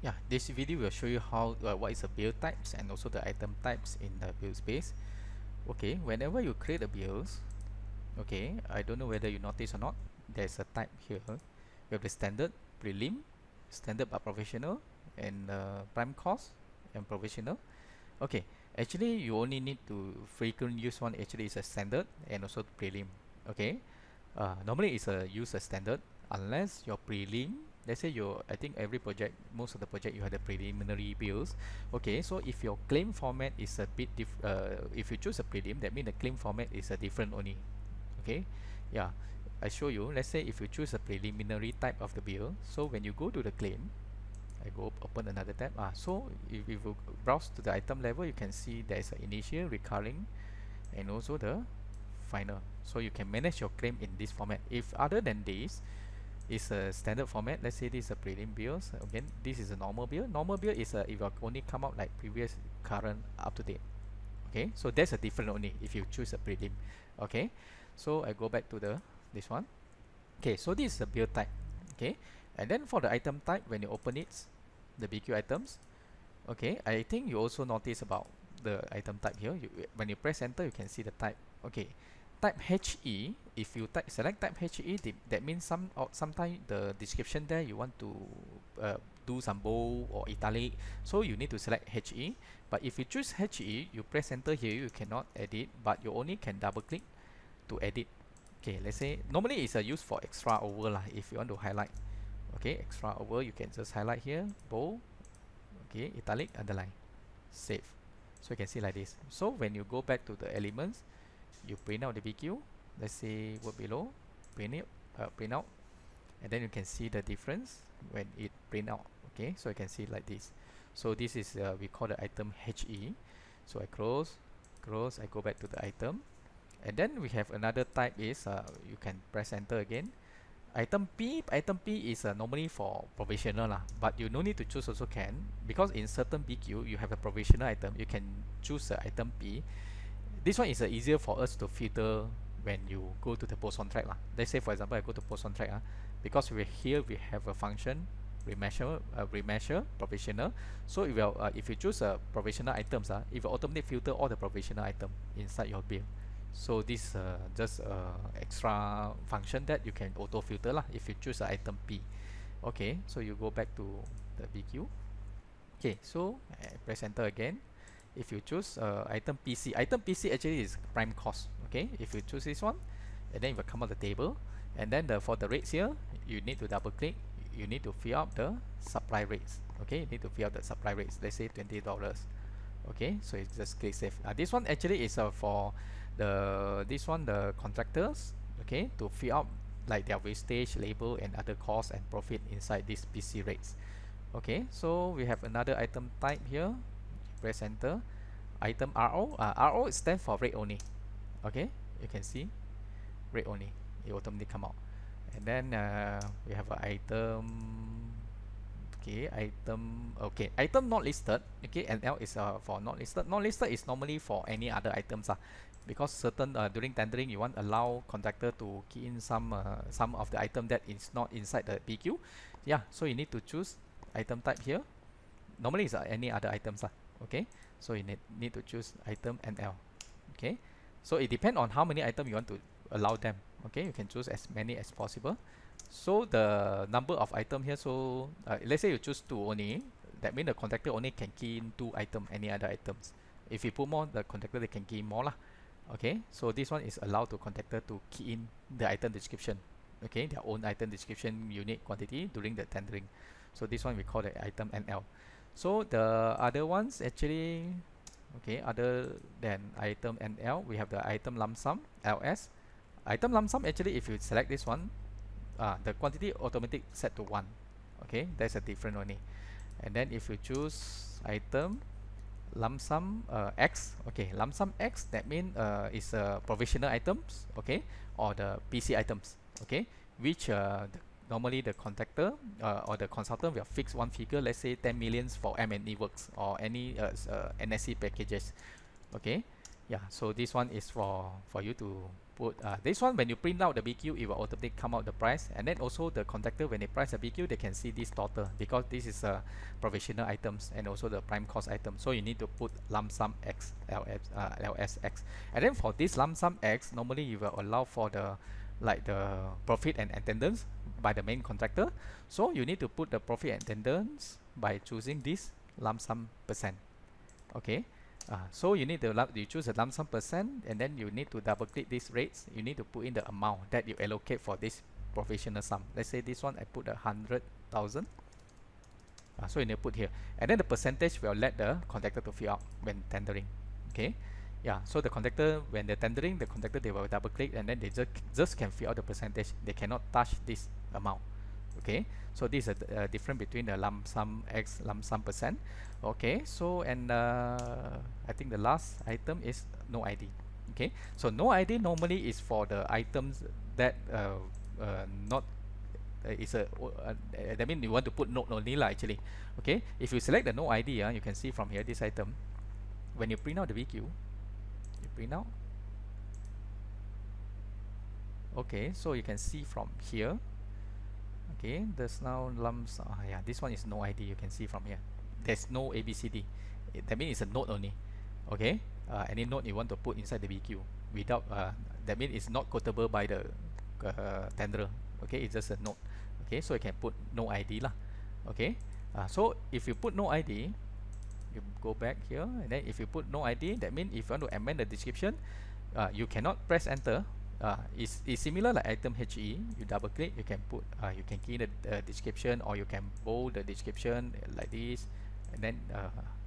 Yeah, this video will show you how what is the build types and also the item types in the build space. Okay, whenever you create a builds, okay, I don't know whether you notice or not, there's a type here. We have the standard, prelim, standard but professional, and prime cost and professional. Okay, actually you only need to frequent use one actually is a standard and also the prelim. Okay, normally it's a use a standard unless your prelim, let's say your, I think every project, most of the project you have the preliminary bills. Okay, so if your claim format is a bit if you choose a prelim, that means the claim format is a different only. Okay, yeah, I show you. Let's say if you choose a preliminary type of the bill, so when you go to the claim, I go open another tab. So if you browse to the item level, you can see there is an initial, recurring, and also the final. So you can manage your claim in this format. If other than this is a standard format, let's say this is a prelim bills. Again, this is a normal bill. Normal bill is if you only come out like previous, current, up to date. Okay, so that's a different only if you choose a prelim. Okay, so I go back to the this one. Okay, so this is a bill type. Okay, and then for the item type, when you open it, the BQ items. Okay, I think you also notice about the item type here. When you press enter, you can see the type. Okay, type HE. If you select type HE, that means sometimes the description there you want to do some bold or italic, so you need to select HE. But if you choose HE, you press enter here, you cannot edit, but you only can double click to edit. Okay, let's say normally it's used for extra over lah. If you want to highlight, okay, extra over, you can just highlight here, bold, okay, italic, underline, save. So you can see like this. So when you go back to the elements, you print out the BQ. Let's say word below, print out, and then you can see the difference when it print out. Okay, so you can see like this. So this is we call the item HE. So I close, I go back to the item, and then we have another type is you can press enter again. Item P is normally for provisional lah, but you no need to choose also can, because in certain BQ you have a provisional item, you can choose the item P. This one is easier for us to filter when you go to the post on track lah. Let's say for example I go to post on track because here we have a function remeasure provisional. So if you choose provisional items it will automatically filter all the provisional item inside your bill. So this just extra function that you can auto filter lah if you choose item P. Okay, so you go back to the BQ. Okay, so press enter again. If you choose item PC actually is prime cost. Okay, if you choose this one, and then it will come out the table, and then for the rates here, you need to double click. You need to fill up the supply rates. Okay, you need to fill up the supply rates. Let's say $20. Okay, so it's just click save. This one actually is for the contractors. Okay, to fill up like their wastage, labor, and other costs and profit inside these PC rates. Okay, so we have another item type here. Press enter. Item RO. RO stands for rate only. Okay, you can see rate only. It automatically come out. And then we have an item. Okay, item not listed. Okay, NL is for not listed. Not listed is normally for any other items because certain during tendering you want allow contractor to key in some of the item that is not inside the BQ. Yeah, so you need to choose item type here. Normally it's any other items okay, so you need to choose item NL. Okay, so it depends on how many items you want to allow them. Okay, you can choose as many as possible. So the number of item here, so let's say you choose 2 only, that means the contractor only can key in 2 items, any other items. If you put more, the contractor they can key in more lah. Okay, so this one is allowed to contractor to key in the item description. Okay, their own item description, unit, quantity during the tendering. So this one we call the item NL. So the other ones actually, okay, other than item NL, we have the item lump sum LS. Item lump sum actually, if you select this one, the quantity automatic set to 1. Okay, that's a different only. And then if you choose item lump sum X, okay, lump sum X, that means is provisional items, okay, or the PC items, okay, which normally the contractor or the consultant will fix one figure, let's say 10 millions for M&E works or any NSC packages. Okay, Yeah, so this one is for you to put this one. When you print out the BQ, it will automatically come out the price, and then also the contractor, when they price a BQ, they can see this total because this is provisional items and also the prime cost item. So you need to put lump sum X, LSX, and then for this lump sum X, normally you will allow for the like the profit and attendance by the main contractor. So you need to put the profit and attendance by choosing this lump sum percent. Okay. So you need to you choose a lump sum percent, and then you need to double click these rates. You need to put in the amount that you allocate for this provisional sum. Let's say this one I put 100,000. So you need to put here, and then the percentage will let the contractor to fill out when tendering. Okay. Yeah, so the contractor, when they're tendering, the contractor, they will double click, and then they just can fill out the percentage. They cannot touch this amount. Okay, so this is a difference between the lump sum X, lump sum percent. Okay, so and I think the last item is no ID. Okay, so no ID normally is for the items that not is a that means you want to put note only lah actually. Okay, if you select the no ID, you can see from here this item, when you print out the BQ, you print out. Okay, so you can see from here. Okay, there's now lumps. Yeah, this one is no ID. You can see from here. There's no ABCD. That means it's a note only. Okay, any note you want to put inside the BQ without that means it's not quotable by the tenderer. Okay, it's just a note. Okay, so you can put no ID lah. Okay, so if you put no ID, you go back here, and then if you put no ID, that means if you want to amend the description, you cannot press enter. It's similar like item HE. You double click, you can put you can key the description, or you can bold the description like this, and then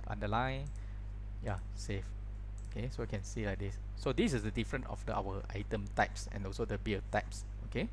underline. Yeah, save. Okay, so you can see like this. So this is the difference of our item types and also the bill types. Okay.